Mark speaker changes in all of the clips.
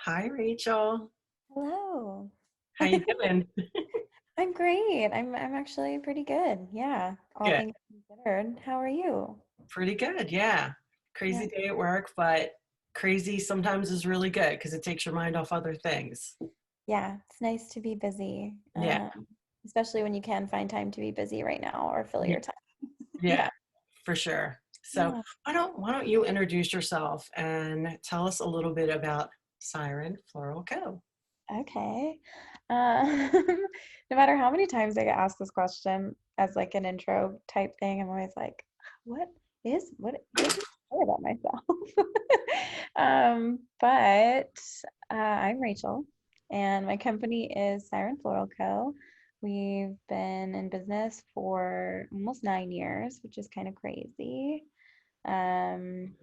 Speaker 1: Hi, Rachel.
Speaker 2: Hello.
Speaker 1: How you doing?
Speaker 2: I'm great. I'm actually pretty good. Yeah, all
Speaker 1: Good.
Speaker 2: things considered. How are you?
Speaker 1: Pretty good, yeah.
Speaker 2: Yeah.
Speaker 1: Crazy day at work, but crazy sometimes is really good because it takes your mind off other things.
Speaker 2: Yeah, it's nice to be busy,
Speaker 1: Yeah.
Speaker 2: especially when you can find time to be busy right now or fill
Speaker 1: y-
Speaker 2: your time.
Speaker 1: Yeah,
Speaker 2: Yeah.
Speaker 1: for sure. So
Speaker 2: Yeah.
Speaker 1: why don't you introduce yourself and tell us a little bit about Siren Floral Co.
Speaker 2: Okay. No matter how many times I get asked this question as like an intro type thing, I'm always like, what do I say about myself? But I'm Rachel, and my company is Siren Floral Co. We've been in business for almost 9 years, which is kind of crazy. And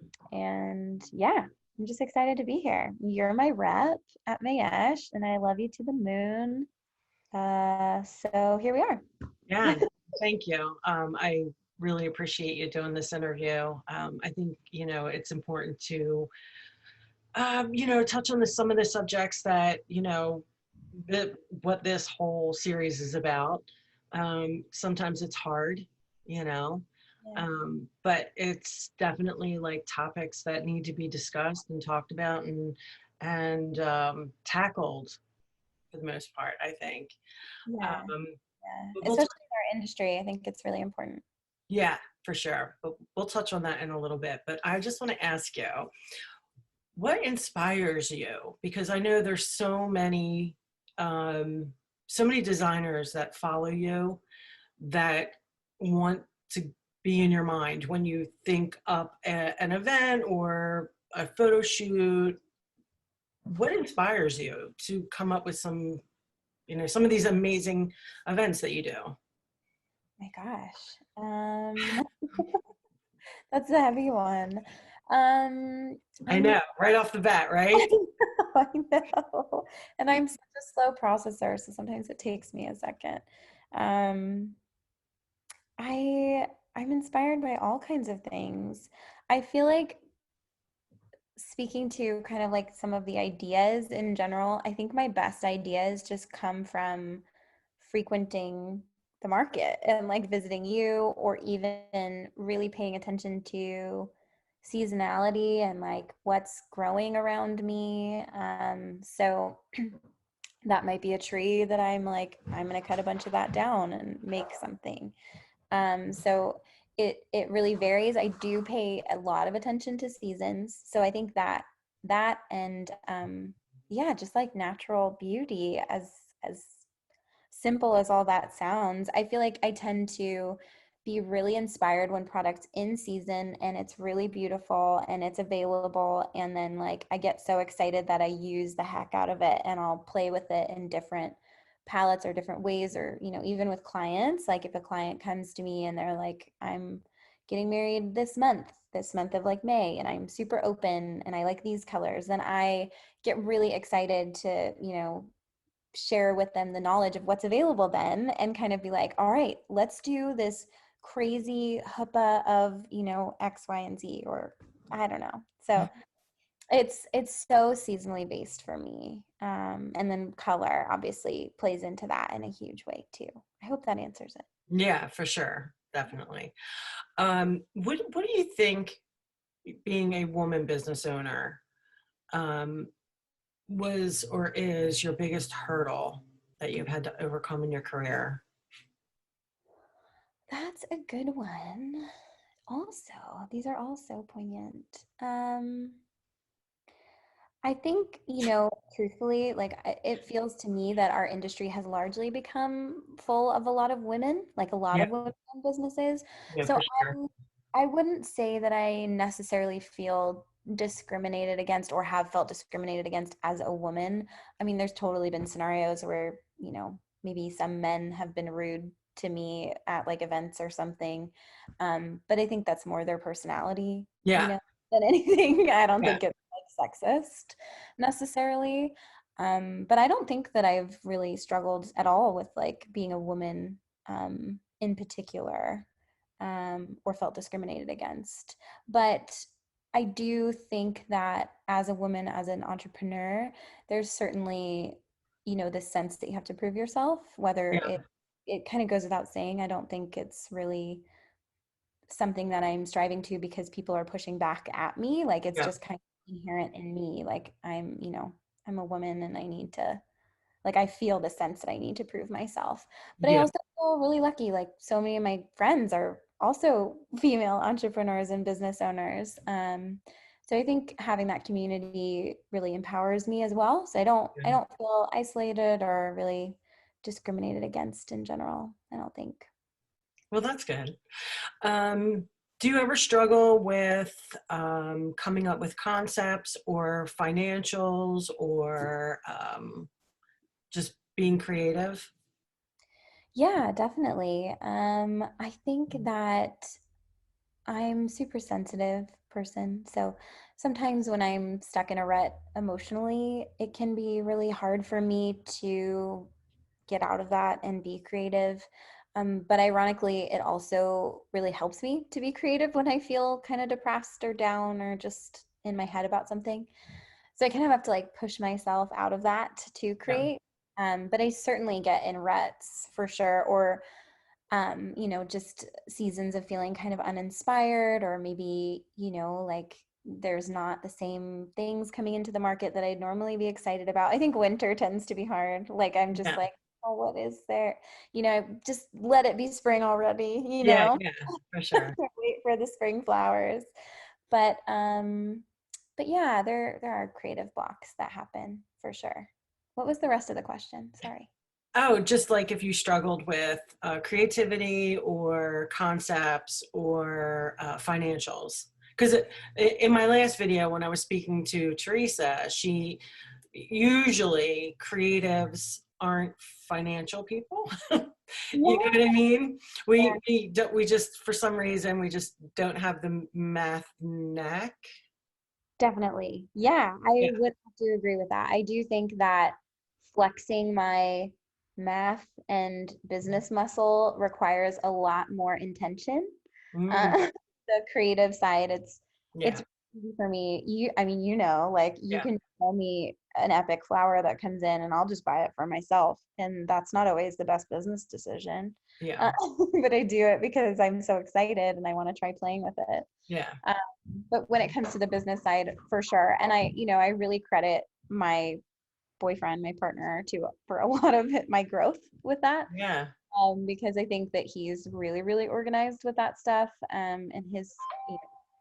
Speaker 2: yeah, I'm just excited to be here. You're my rep at Mayesh, and I love you to the moon. So here we are.
Speaker 1: Yeah, thank you. I really appreciate you doing this interview. I think, it's important to touch on some of the subjects that, what this whole series is about. Sometimes it's hard, you know,
Speaker 2: Yeah.
Speaker 1: but it's definitely like topics that need to be discussed and talked about and tackled for the most part, I think.
Speaker 2: Yeah.
Speaker 1: Um,
Speaker 2: Yeah.
Speaker 1: but we'll,
Speaker 2: Especially in our industry, I think it's really important.
Speaker 1: yeah, for sure. But we'll touch on that in a little bit. But I just want to ask you, what inspires you? Because I know there's um, so many designers that follow you that want to be in your mind when you think up an event or a photo shoot. What inspires you to come up with some of these amazing events that you do?
Speaker 2: My gosh. That's a heavy one. Um,
Speaker 1: I
Speaker 2: I'm
Speaker 1: know, right off the bat,
Speaker 2: I
Speaker 1: right?
Speaker 2: know, I know. And I'm such a slow processor, so sometimes it takes me a second. Um, I I'm inspired by all kinds of things. I feel like speaking to kind of like some of the ideas in general, I think my best ideas just come from frequenting the market and like visiting you or even really paying attention to seasonality and like what's growing around me. So that might be a tree that I'm like, I'm going to cut a bunch of that down and make something. So it really varies. I do pay a lot of attention to seasons. So I think that and yeah, just like natural beauty as simple as all that sounds, I feel like I tend to be really inspired when products in season and it's really beautiful and it's available, and then like I get so excited that I use the heck out of it and I'll play with it in different palettes or different ways, or even with clients, like if a client comes to me and they're like, I'm getting married this month of like May, and I'm super open and I like these colors, then I get really excited to share with them the knowledge of what's available then, and kind of be like, all right, let's do this crazy huppa of X, Y, and Z, or I don't know. So it's so seasonally based for me, and then color obviously plays into that in a huge way too. I hope that answers it.
Speaker 1: Yeah, for sure, definitely. What do you think being a woman business owner um, was or is your biggest hurdle that you've had to overcome in your career?
Speaker 2: That's a good one. Also, these are all so poignant. I think, truthfully, like it feels to me that our industry has largely become full of a lot of women, like a lot
Speaker 1: Yeah,
Speaker 2: of women in businesses.
Speaker 1: yeah,
Speaker 2: So
Speaker 1: for sure.
Speaker 2: I wouldn't say that I necessarily feel discriminated against or have felt discriminated against as a woman. I mean, there's totally been scenarios where, maybe some men have been rude to me at like events or something. But I think that's more their personality,
Speaker 1: Yeah,
Speaker 2: than anything. I don't
Speaker 1: yeah,
Speaker 2: think it's like sexist necessarily. But I don't think that I've really struggled at all with like being a woman in particular, or felt discriminated against. But I do think that as a woman, as an entrepreneur, there's certainly, the sense that you have to prove yourself, whether
Speaker 1: Yeah,
Speaker 2: it kind of goes without saying. I don't think it's really something that I'm striving to because people are pushing back at me. Like it's
Speaker 1: yeah,
Speaker 2: just kind of inherent in me. Like I'm a woman and I need to, like, I feel the sense that I need to prove myself. But I
Speaker 1: yeah.
Speaker 2: also feel really lucky. Like, so many of my friends are also female entrepreneurs and business owners. So I think having that community really empowers me as well. So I
Speaker 1: Yeah.
Speaker 2: don't feel isolated or really discriminated against in general. I don't think.
Speaker 1: Well, that's good. Um, do you ever struggle with coming up with concepts or financials or just being creative?
Speaker 2: Yeah, definitely. I think that I'm super sensitive person. So sometimes when I'm stuck in a rut emotionally, it can be really hard for me to get out of that and be creative. But ironically, it also really helps me to be creative when I feel kind of depressed or down or just in my head about something. So I kind of have to like push myself out of that to
Speaker 1: Yeah.
Speaker 2: create. But I certainly get in ruts for sure, or just seasons of feeling kind of uninspired, or maybe, like there's not the same things coming into the market that I'd normally be excited about. I think winter tends to be hard. Like I'm just
Speaker 1: Yeah.
Speaker 2: like, oh, what is there? Just let it be spring already,
Speaker 1: Yeah. Yeah. For sure.
Speaker 2: wait for the spring flowers. But yeah, there are creative blocks that happen for sure. What was the rest of the question? Sorry.
Speaker 1: Oh, just like if you struggled with creativity or concepts or financials. Because in my last video, when I was speaking to Teresa, she usually creatives aren't financial people. You know
Speaker 2: Yeah.
Speaker 1: what I mean? We just for some reason we just don't have the math knack.
Speaker 2: Definitely. Yeah, I
Speaker 1: Yeah.
Speaker 2: would have to agree with that. I do think that flexing my math and business muscle requires a lot more intention.
Speaker 1: Mm,
Speaker 2: Uh, the creative side, it's
Speaker 1: yeah.
Speaker 2: easy for me. I mean, like you
Speaker 1: Yeah.
Speaker 2: can tell me an epic flower that comes in and I'll just buy it for myself. And that's not always the best business decision.
Speaker 1: Yeah.
Speaker 2: Uh, but I do it because I'm so excited and I want to try playing with it.
Speaker 1: Yeah.
Speaker 2: Um, but when it comes to the business side, for sure. And I really credit my boyfriend, my partner, for a lot of my growth with that.
Speaker 1: Yeah.
Speaker 2: Because I think that he's really, really organized with that stuff, and his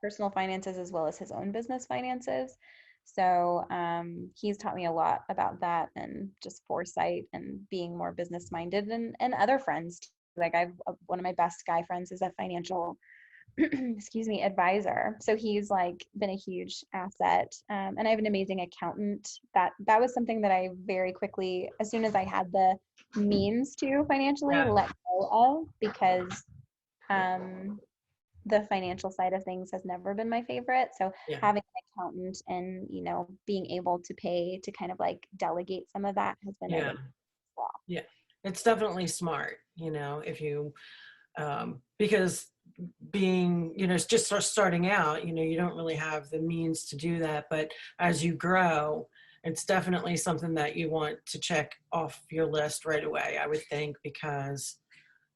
Speaker 2: personal finances as well as his own business finances. So he's taught me a lot about that and just foresight and being more business minded, and other friends too. Like one of my best guy friends is a financial excuse me, advisor. So he's like been a huge asset. And I have an amazing accountant. That was something that I very quickly, as soon as I had the means to financially,
Speaker 1: Yeah.
Speaker 2: let go of, because um, the financial side of things has never been my favorite. So
Speaker 1: Yeah.
Speaker 2: having an accountant and being able to pay to kind of like delegate some of that has been a
Speaker 1: Yeah.
Speaker 2: really well.
Speaker 1: Yeah. It's definitely smart, if you because being, just starting out, you don't really have the means to do that. But as you grow, it's definitely something that you want to check off your list right away, I would think, because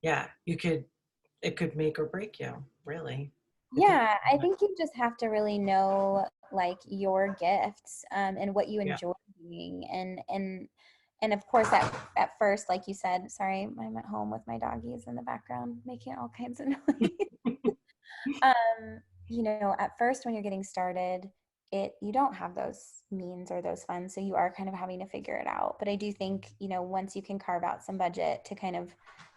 Speaker 1: yeah, it could make or break you, really. It could,
Speaker 2: Yeah, I think you just have to really know like your gifts, and what you
Speaker 1: yeah.
Speaker 2: enjoy doing, and of course at first, like you said, sorry, I'm at home with my doggies in the background making all kinds of noise. At first when you're getting started, you don't have those means or those funds, so you are kind of having to figure it out. But I do think, once you can carve out some budget to kind of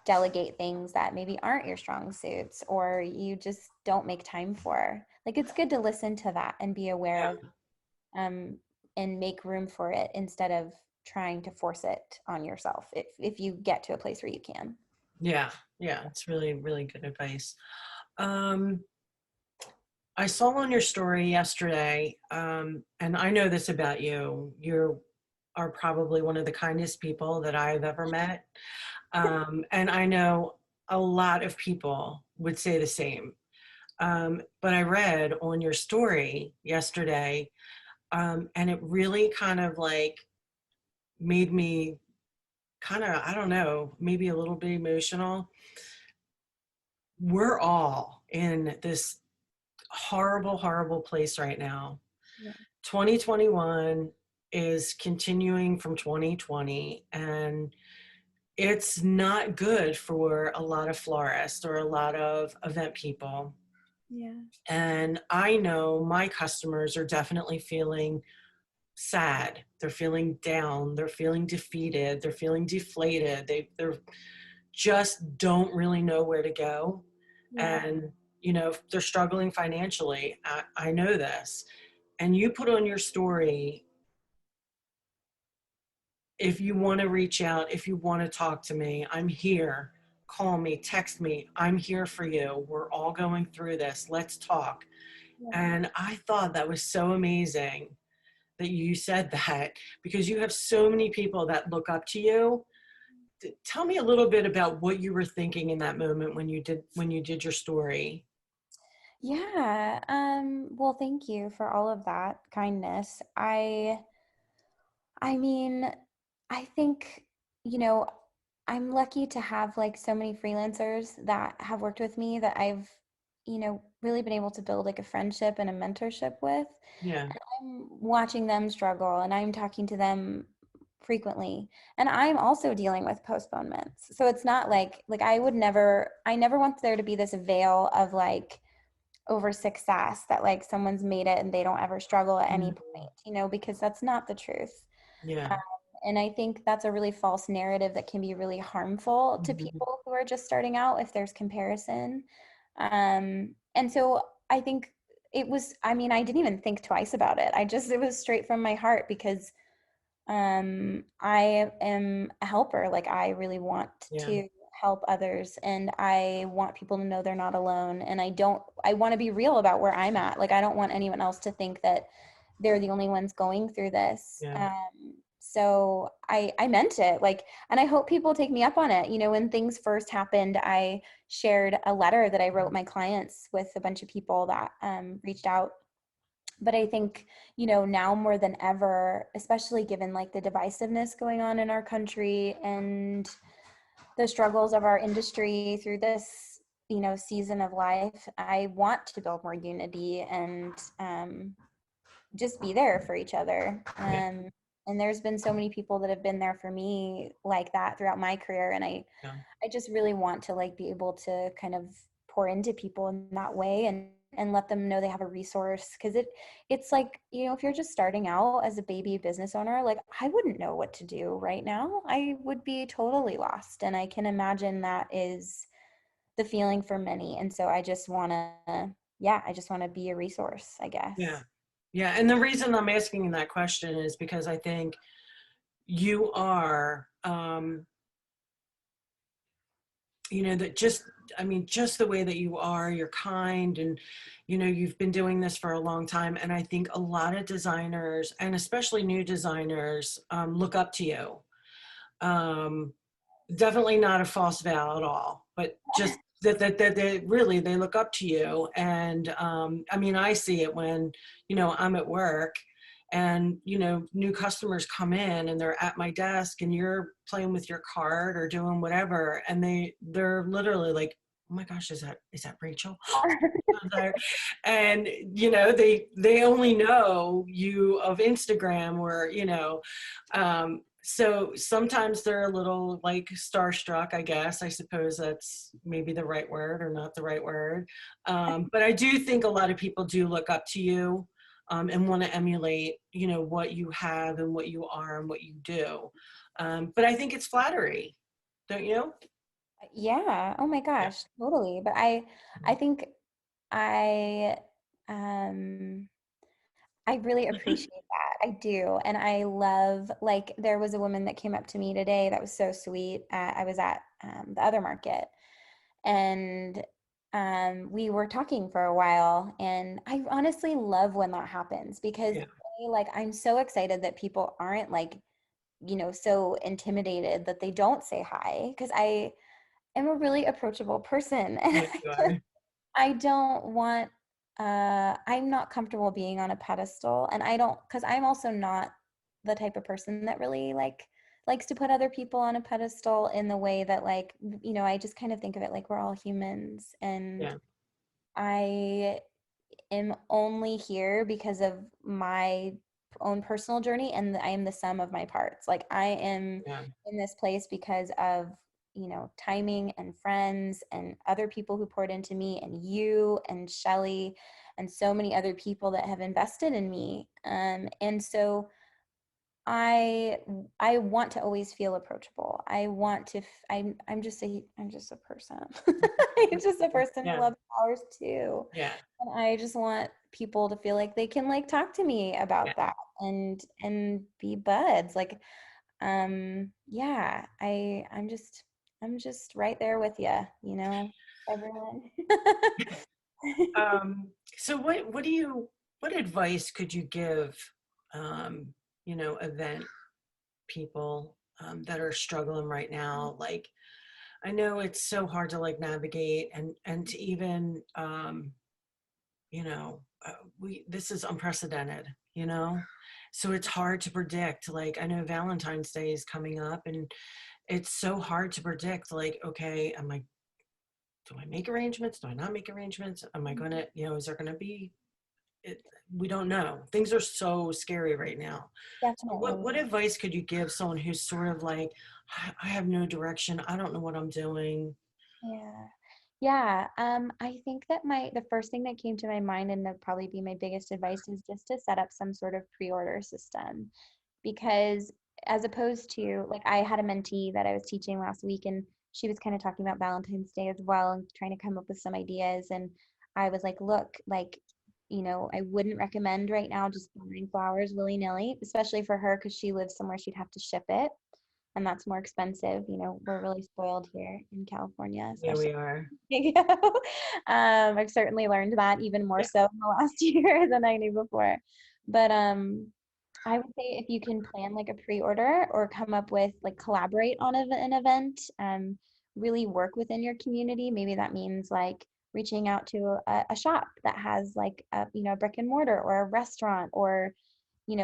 Speaker 2: delegate things that maybe aren't your strong suits or you just don't make time for, like it's good to listen to that and be aware of,
Speaker 1: Yeah.
Speaker 2: um and make room for it instead of trying to force it on yourself if you get to a place where you can.
Speaker 1: Yeah. Yeah. It's really, really good advice. Um, I saw on your story yesterday, and I know this about you. You are probably one of the kindest people that I've ever met. And I know a lot of people would say the same. But I read on your story yesterday, and it really kind of like made me kind of, I don't know, maybe a little bit emotional. We're all in this horrible, horrible place right now.
Speaker 2: Yeah.
Speaker 1: 2021 is continuing from 2020, and it's not good for a lot of florists or a lot of event people.
Speaker 2: Yeah.
Speaker 1: And I know my customers are definitely feeling sad. They're feeling down. They're feeling defeated. They're feeling deflated. They're just don't really know where to go.
Speaker 2: Yeah.
Speaker 1: And, they're struggling financially. I know this. And you put on your story, if you want to reach out, if you want to talk to me, I'm here. Call me, text me. I'm here for you. We're all going through this. Let's talk.
Speaker 2: Yeah.
Speaker 1: And I thought that was so amazing that you said that, because you have so many people that look up to you. Tell me a little bit about what you were thinking in that moment when you did your story.
Speaker 2: Yeah. Well, thank you for all of that kindness. I mean, I think, you know, I'm lucky to have like so many freelancers that have worked with me that I've, really been able to build like a friendship and a mentorship with.
Speaker 1: Yeah.
Speaker 2: I'm watching them struggle and I'm talking to them frequently. And I'm also dealing with postponements. So it's not like I never want there to be this veil of like over success that like someone's made it and they don't ever struggle at any
Speaker 1: Mhm.
Speaker 2: point, because that's not the truth.
Speaker 1: Yeah.
Speaker 2: Um, and I think that's a really false narrative that can be really harmful to
Speaker 1: Mhm.
Speaker 2: people who are just starting out if there's comparison. And so I think I mean, I didn't even think twice about it. It was straight from my heart because I am a helper. Like, I really want
Speaker 1: Yeah.
Speaker 2: to help others and I want people to know they're not alone. And I want to be real about where I'm at. Like, I don't want anyone else to think that they're the only ones going through this.
Speaker 1: Yeah.
Speaker 2: So I meant it. Like, and I hope people take me up on it. When things first happened, I shared a letter that I wrote my clients with a bunch of people that reached out. But I think, now more than ever, especially given like the divisiveness going on in our country and the struggles of our industry through this, season of life, I want to build more unity and just be there for each other.
Speaker 1: Yeah.
Speaker 2: And there's been so many people that have been there for me like that throughout my career. And
Speaker 1: Yeah.
Speaker 2: I just really want to like be able to kind of pour into people in that way and let them know they have a resource because it's like, if you're just starting out as a baby business owner, like I wouldn't know what to do right now. I would be totally lost, and I can imagine that is the feeling for many. And so I just want to be a resource, I
Speaker 1: Yeah.
Speaker 2: guess.
Speaker 1: Yeah. And the reason I'm asking that question is because I think you are, that just, I mean, just the way that you are, you're kind, and, you've been doing this for a long time. And I think a lot of designers, and especially new designers, look up to you. Um, Definitely not a false vow at all, but just that they really, they look up to you. And I mean, I see it when, I'm at work and, new customers come in and they're at my desk and you're playing with your card or doing whatever. And they're literally like, oh my gosh, is that Rachel? And they only know you of Instagram or so sometimes they're a little like starstruck, I guess. I suppose that's maybe the right word or not the right word. But I do think a lot of people do look up to you, and want to emulate what you have and what you are and what you do. But I think it's flattery, don't you?
Speaker 2: Yeah. Oh my
Speaker 1: Yeah.
Speaker 2: gosh, totally. But I think I um I really appreciate that. I do. And I love, like, there was a woman that came up to me today that was so sweet. I was at the other market and we were talking for a while. And I honestly love when that happens because,
Speaker 1: Yeah.
Speaker 2: like, I'm so excited that people aren't like, so intimidated that they don't say hi because I am a really approachable person. And
Speaker 1: Yes, you are.
Speaker 2: I don't want, I'm not comfortable being on a pedestal, and I don't, because I'm also not the type of person that really likes to put other people on a pedestal in the way that like, I just kind of think of it like we're all humans, and
Speaker 1: Yeah,
Speaker 2: I am only here because of my own personal journey, and I am the sum of my parts. Like I am
Speaker 1: yeah,
Speaker 2: in this place because of, timing and friends and other people who poured into me, and you and Shelly and so many other people that have invested in me. And so I I want to always feel approachable. I want to I'm just a person. I'm just a person who
Speaker 1: yeah,
Speaker 2: loves flowers too.
Speaker 1: yeah,
Speaker 2: And I just want people to feel like they can like talk to me
Speaker 1: yeah.
Speaker 2: about that and be buds. Like yeah, I'm just right there with you, everyone.
Speaker 1: So what advice could you give, um, event people that are struggling right now? Like, I know it's so hard to like navigate and to even, we this is unprecedented, so it's hard to predict. Like, I know Valentine's Day is coming up, and it's so hard to predict. Like, okay, do I make arrangements? Do I not make arrangements? Am I gonna, is there gonna be it, we don't know. Things are so scary right now. So
Speaker 2: Definitely.
Speaker 1: what advice could you give someone who's sort of like, I have no direction. I don't know what I'm doing.
Speaker 2: Yeah. Yeah. I think that the first thing that came to my mind, and that'd probably be my biggest advice, is just to set up some sort of pre-order system. Because as opposed to like I had a mentee that I was teaching last week, and she was kind of talking about Valentine's Day as well and trying to come up with some ideas. And I was like, look, like, I wouldn't recommend right now just buying flowers willy-nilly, especially for her because she lives somewhere she'd have to ship it, and that's more expensive. We're really spoiled here in California,
Speaker 1: Yeah,
Speaker 2: especially.
Speaker 1: we are.
Speaker 2: I've certainly learned that even more
Speaker 1: Yeah,
Speaker 2: so in the last year than I knew before. But I would say if you can plan like a pre-order or come up with like collaborate on an event, really work within your community. Maybe that means like reaching out to a shop that has like a brick and mortar or a restaurant or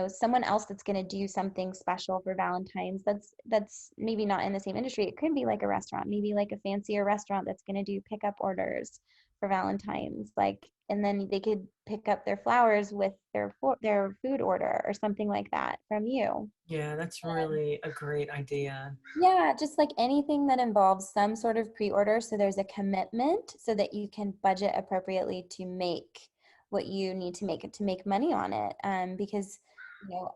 Speaker 2: someone else that's going to do something special for Valentine's that's maybe not in the same industry. It could be like a restaurant, maybe like a fancier restaurant that's going to do pickup orders for Valentine's, like, and then they could pick up their flowers with their food order or something like that from you.
Speaker 1: yeah, that's really a great idea.
Speaker 2: Yeah, just like anything that involves some sort of pre-order, so there's a commitment so that you can budget appropriately to make what you need to make it to make money on it. Because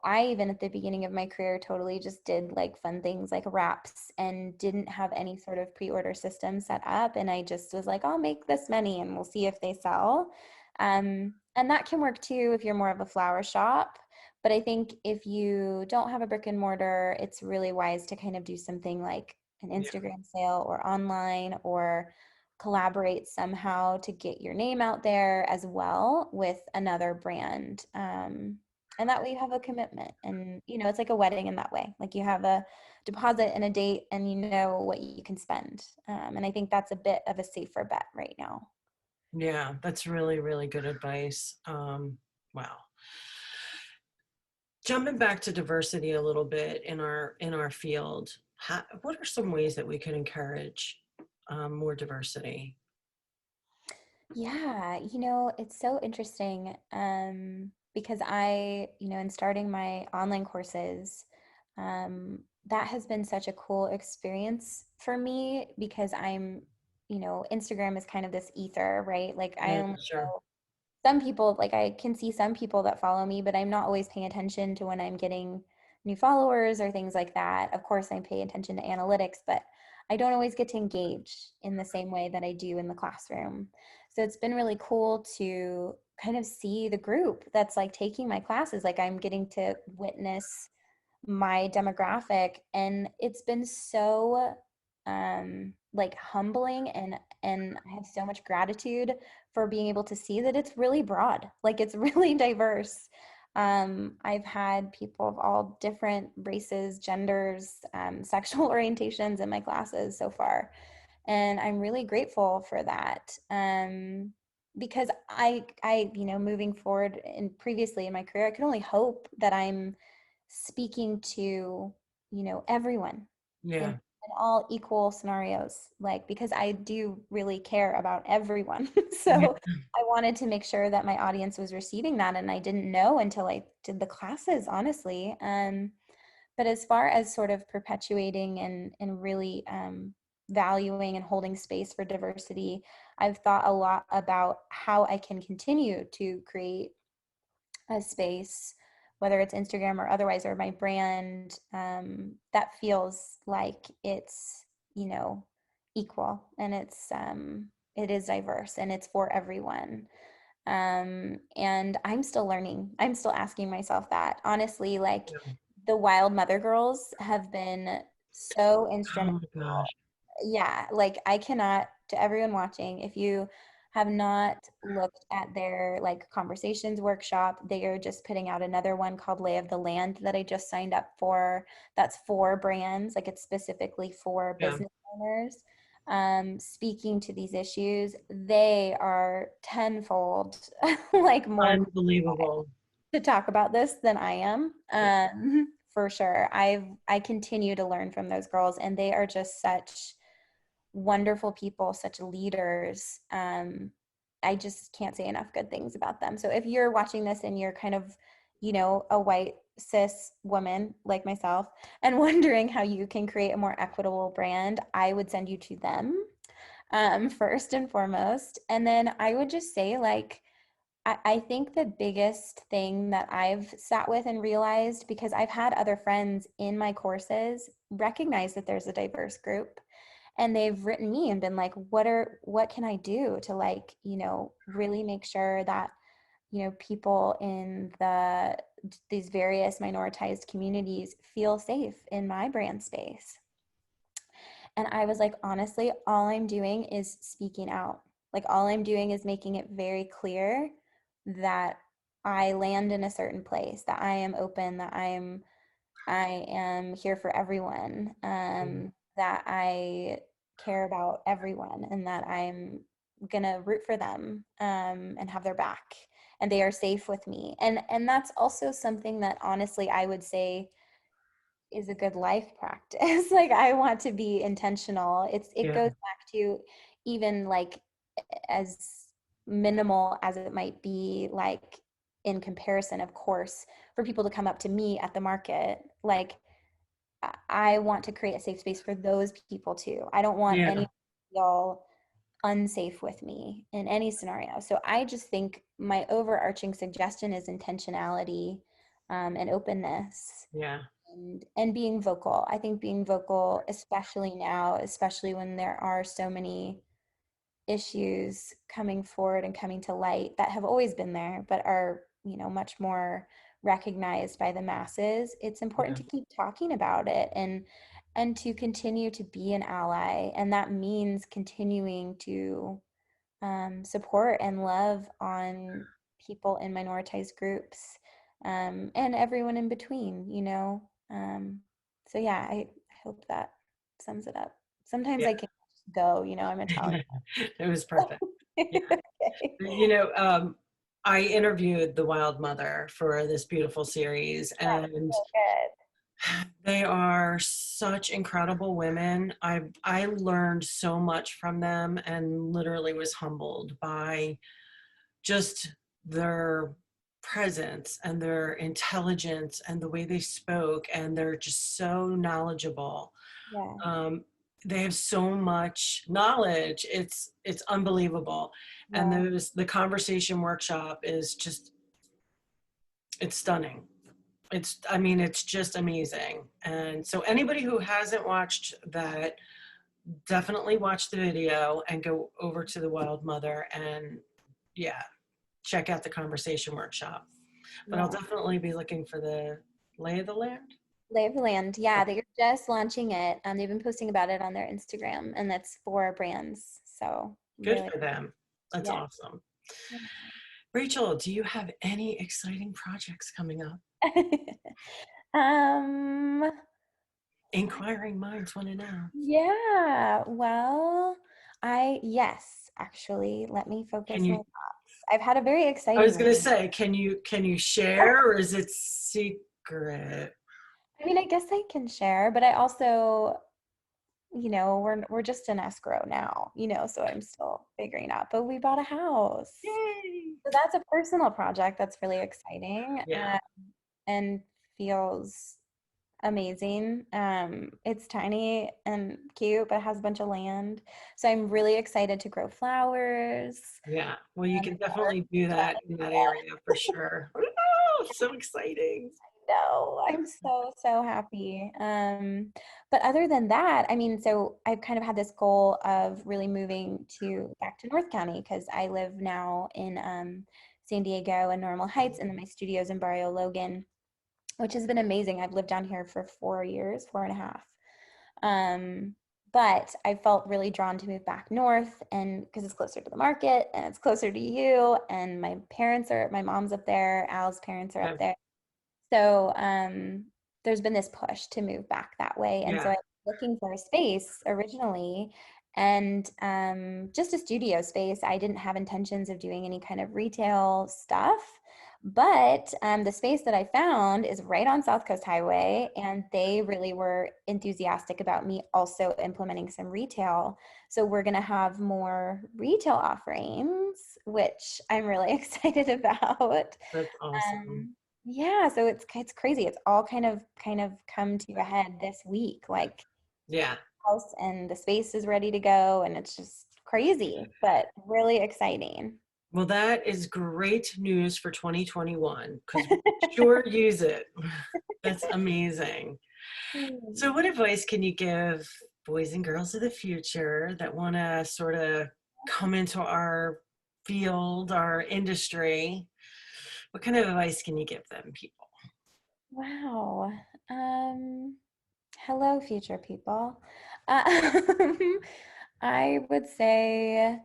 Speaker 2: I even at the beginning of my career totally just did like fun things like wraps and didn't have any sort of pre-order system set up, and I just was like, I'll make this many and we'll see if they sell. And that can work too if you're more of a flower shop. But I think if you don't have a brick and mortar, it's really wise to kind of do something like an
Speaker 1: Yeah,
Speaker 2: Instagram sale or online or collaborate somehow to get your name out there as well with another brand. And that way you have a commitment. And, it's like a wedding in that way. Like you have a deposit and a date and you know what you can spend. And I think that's a bit of a safer bet right now.
Speaker 1: yeah, that's really, really good advice. Wow. Jumping back to diversity a little bit in our field, what are some ways that we can encourage more diversity?
Speaker 2: Yeah, it's so interesting because in starting my online courses, that has been such a cool experience for me because Instagram is kind of this ether, right? Like I
Speaker 1: Yeah,
Speaker 2: only
Speaker 1: sure.
Speaker 2: some people, like I can see some people that follow me, but I'm not always paying attention to when I'm getting new followers or things like that. Of course, I pay attention to analytics, but I don't always get to engage in the same way that I do in the classroom. So it's been really cool to kind of see the group that's like taking my classes. Like I'm getting to witness my demographic, and it's been so like humbling, and I have so much gratitude for being able to see that it's really broad, like it's really diverse. I've had people of all different races, genders, sexual orientations in my classes so far, and I'm really grateful for that. because moving forward and previously in my career, I could only hope that I'm speaking to, everyone
Speaker 1: Yeah.
Speaker 2: in all equal scenarios, like, because I do really care about everyone.
Speaker 1: Yeah.
Speaker 2: So I wanted to make sure that my audience was receiving that, and I didn't know until I did the classes, honestly. But as far as sort of perpetuating and really valuing and holding space for diversity, I've thought a lot about how I can continue to create a space, whether it's Instagram or otherwise, or my brand, that feels like it's, you know, equal, and it is diverse and it's for everyone. And I'm still learning. I'm still asking myself that. Honestly, like,
Speaker 1: Yeah.
Speaker 2: the Wild Mother girls have been so
Speaker 1: Oh
Speaker 2: instrumental.
Speaker 1: my gosh.
Speaker 2: Yeah, like, I cannot, to everyone watching, if you have not looked at their like conversations workshop, they are just putting out another one called Lay of the Land that I just signed up for. That's for brands, like, it's specifically for
Speaker 1: Yeah.
Speaker 2: business owners, speaking to these issues. They are tenfold like more
Speaker 1: Unbelievable.
Speaker 2: to talk about this than I am.
Speaker 1: Yeah.
Speaker 2: For sure. I continue to learn from those girls, and they are just such wonderful people, such leaders. I just can't say enough good things about them. So if you're watching this and you're kind of, a white cis woman like myself and wondering how you can create a more equitable brand, I would send you to them, first and foremost. And then I would just say, like, I think the biggest thing that I've sat with and realized, because I've had other friends in my courses recognize that there's a diverse group, and they've written me and been like, what can I do to, like, really make sure that, people in these various minoritized communities feel safe in my brand space. And I was like, honestly, all I'm doing is speaking out. Like, all I'm doing is making it very clear that I land in a certain place, that I am open, that I am here for everyone, that I care about everyone, and that I'm gonna root for them, and have their back, and they are safe with me. And that's also something that, honestly, I would say is a good life practice. Like, I want to be intentional. It
Speaker 1: Yeah.
Speaker 2: goes back to, even like, as minimal as it might be, like, in comparison, of course, for people to come up to me at the market, like, I want to create a safe space for those people too. I don't want
Speaker 1: Yeah.
Speaker 2: anyone to feel unsafe with me in any scenario. So I just think my overarching suggestion is intentionality, and openness,
Speaker 1: Yeah.
Speaker 2: and being vocal. I think being vocal, especially now, especially when there are so many issues coming forward and coming to light that have always been there, but are, much more recognized by the masses. It's important
Speaker 1: Yeah.
Speaker 2: to keep talking about it, and to continue to be an ally. And that means continuing to, support and love on people in minoritized groups, and everyone in between, so yeah, I hope that sums it up. Sometimes
Speaker 1: Yeah.
Speaker 2: I can go, I'm Italian.
Speaker 1: It was perfect. Yeah.
Speaker 2: Okay.
Speaker 1: You know, I interviewed the Wild Mother for this beautiful series,
Speaker 2: That's
Speaker 1: and
Speaker 2: so good.
Speaker 1: they are such incredible women. I learned so much from them and literally was humbled by just their presence and their intelligence and the way they spoke, and they're just so knowledgeable.
Speaker 2: Yeah,
Speaker 1: um, they have so much knowledge. It's unbelievable. And
Speaker 2: yeah,
Speaker 1: the conversation workshop is just, it's stunning. I mean, it's just amazing. And so anybody who hasn't watched that, definitely watch the video and go over to the Wild Mother, and yeah, check out the conversation workshop. But I'll
Speaker 2: yeah.
Speaker 1: definitely be looking for the Lay of the Land.
Speaker 2: Lay of the Land. Yeah, they're just launching it. They've been posting about it on their Instagram, and that's for brands. So
Speaker 1: Good
Speaker 2: really,
Speaker 1: for them. That's
Speaker 2: yeah.
Speaker 1: awesome. Rachel, do you have any exciting projects coming up?
Speaker 2: um,
Speaker 1: Inquiring minds want to know.
Speaker 2: yeah. Well, yes, actually. Let me
Speaker 1: Can
Speaker 2: focus my
Speaker 1: you,
Speaker 2: thoughts. I've had a very
Speaker 1: I was
Speaker 2: exciting
Speaker 1: gonna
Speaker 2: week.
Speaker 1: say, can you share or is it secret?
Speaker 2: I mean, I guess I can share, but I also, we're just in escrow now, so I'm still figuring out. But we bought a house.
Speaker 1: Yay!
Speaker 2: So that's a personal project that's really exciting,
Speaker 1: Yeah,
Speaker 2: and feels amazing. It's tiny and cute, but has a bunch of land. So I'm really excited to grow flowers.
Speaker 1: yeah. Well, you can
Speaker 2: We're
Speaker 1: definitely do that in that area for sure. Oh, so exciting.
Speaker 2: No, I'm so, so happy. But other than that, I mean, so I've kind of had this goal of really moving to back to North County because I live now in San Diego and Normal Heights, and then my studio's in Barrio Logan, which has been amazing. I've lived down here for 4 years, 4.5. Um, but I felt really drawn to move back north, and because it's closer to the market and it's closer to you, and my mom's up there, Al's parents are
Speaker 1: Yeah,
Speaker 2: up there. So there's been this push to move back that way. And so
Speaker 1: yeah,
Speaker 2: I was looking for a space originally, and just a studio space. I didn't have intentions of doing any kind of retail stuff. But the space that I found is right on South Coast Highway, and they really were enthusiastic about me also implementing some retail. So we're going to have more retail offerings, which I'm really excited about.
Speaker 1: that's awesome.
Speaker 2: Yeah, so it's crazy. It's all kind of come to a head this week. Like
Speaker 1: Yeah.
Speaker 2: house and the space is ready to go, and it's just crazy, but really exciting.
Speaker 1: Well, that is great news for 2021 because we sure use it. That's amazing. So,
Speaker 2: Hmm.
Speaker 1: what advice can you give boys and girls of the future that want to sort of come into our field, our industry? What kind of advice can you give them, people?
Speaker 2: Wow. Um, Hello, future people. I would say,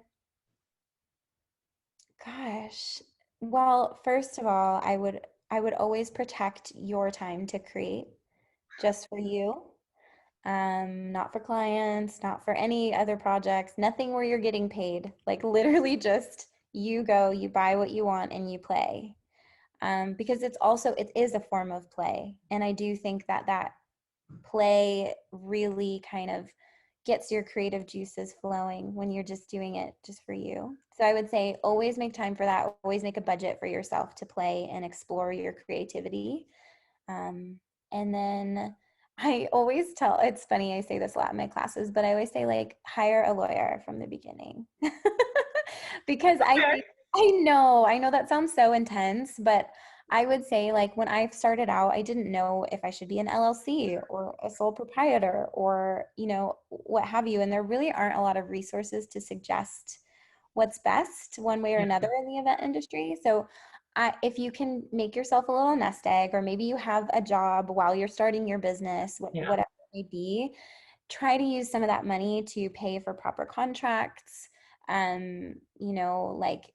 Speaker 2: gosh, well, first of all, I would always protect your time to create just for you. Not for clients, not for any other projects, nothing where you're getting paid. Like literally just you go, you buy what you want and you play. Because it is a form of play. And I do think that that play really kind of gets your creative juices flowing when you're just doing it just for you. So I would say always make time for that. Always make a budget for yourself to play and explore your creativity. And then I always tell, it's funny, I say this a lot in my classes, but I always say, like, hire a lawyer from the beginning. Because
Speaker 1: Okay.
Speaker 2: I know that sounds so intense, but I would say, like, when I started out, I didn't know if I should be an LLC or a sole proprietor or, what have you. And there really aren't a lot of resources to suggest what's best one way or
Speaker 1: Yeah.
Speaker 2: another in the event industry. So if you can make yourself a little nest egg, or maybe you have a job while you're starting your business,
Speaker 1: Yeah.
Speaker 2: whatever it may be, try to use some of that money to pay for proper contracts. Like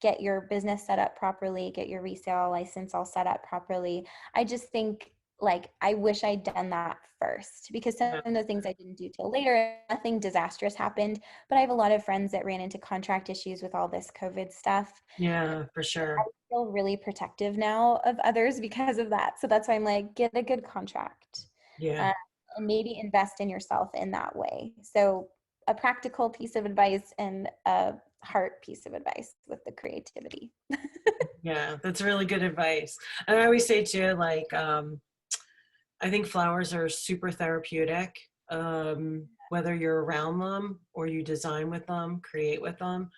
Speaker 2: get your business set up properly, get your resale license all set up properly. I just think like I wish I'd done that first because some
Speaker 1: Yeah.
Speaker 2: of the things I didn't do till later, nothing disastrous happened. But I have a lot of friends that ran into contract issues with all this COVID stuff.
Speaker 1: Yeah, for
Speaker 2: I
Speaker 1: sure.
Speaker 2: feel really protective now of others because of that. So that's why I'm like, get a good contract,
Speaker 1: Yeah.
Speaker 2: uh, and maybe invest in yourself in that way. So a practical piece of advice and a heart piece of advice with the creativity.
Speaker 1: Yeah. That's really good advice. And I always say too, like, I think flowers are super therapeutic, whether you're around them or you design with them, create with them.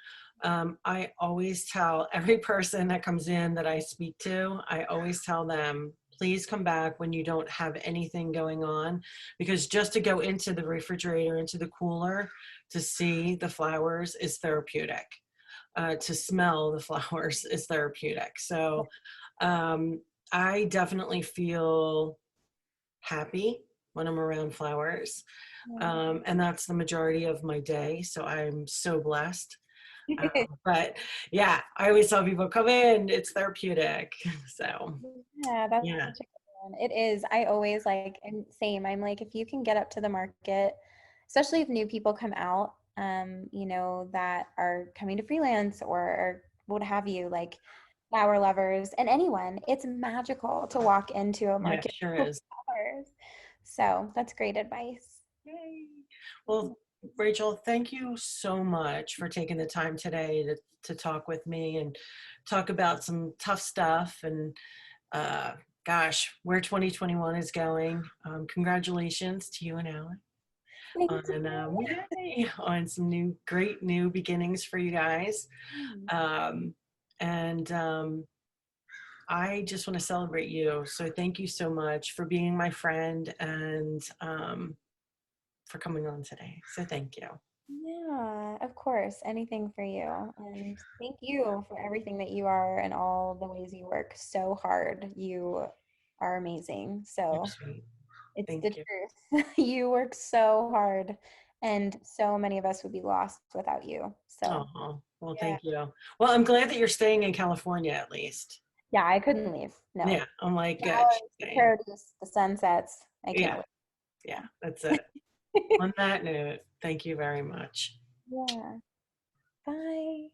Speaker 1: I always tell every person that comes in that I speak to, I always tell them, please come back when you don't have anything going on, because just to go into the refrigerator, into the cooler, to see the flowers is therapeutic. To smell the flowers is therapeutic. So um, I definitely feel happy when I'm around flowers. And that's the majority of my day. So I'm so blessed. But yeah, I always tell people, come in, it's therapeutic. So
Speaker 2: Yeah, that's
Speaker 1: yeah,
Speaker 2: such a good one. It is. I always like, and same. I'm like, if you can get up to the market, especially if new people come out. that are coming to freelance or what have you, like flower lovers and anyone. It's magical to walk into a
Speaker 1: Yeah,
Speaker 2: market
Speaker 1: sure
Speaker 2: full of
Speaker 1: is.
Speaker 2: flowers. So that's great advice.
Speaker 1: Yay. Well, Rachel, thank you so much for taking the time today to talk with me and talk about some tough stuff and uh, gosh, where 2021 is going. Congratulations to you and Alan
Speaker 2: Thank
Speaker 1: on
Speaker 2: you.
Speaker 1: yay, on some great new beginnings for you guys.
Speaker 2: Mm.
Speaker 1: Um, and I just want to celebrate you. So thank you so much for being my friend and for coming on today. So thank you.
Speaker 2: Yeah, of course. Anything for you. And thank you for everything that you are and all the ways you work so hard. You are amazing.
Speaker 1: You're
Speaker 2: So
Speaker 1: sweet.
Speaker 2: it's the
Speaker 1: Thank you.
Speaker 2: truth. You work so hard, and so many of us would be lost without you. So,
Speaker 1: Oh, well,
Speaker 2: yeah.
Speaker 1: thank you. Well, I'm glad that you're staying in California at least.
Speaker 2: Yeah, I couldn't leave. No.
Speaker 1: Yeah, I'm like, good. She's
Speaker 2: Flowers, the
Speaker 1: staying.
Speaker 2: produce, the sunsets. I
Speaker 1: Yeah,
Speaker 2: can't
Speaker 1: yeah, that's it.
Speaker 2: wait.
Speaker 1: On that note, thank you very much.
Speaker 2: Yeah. Bye.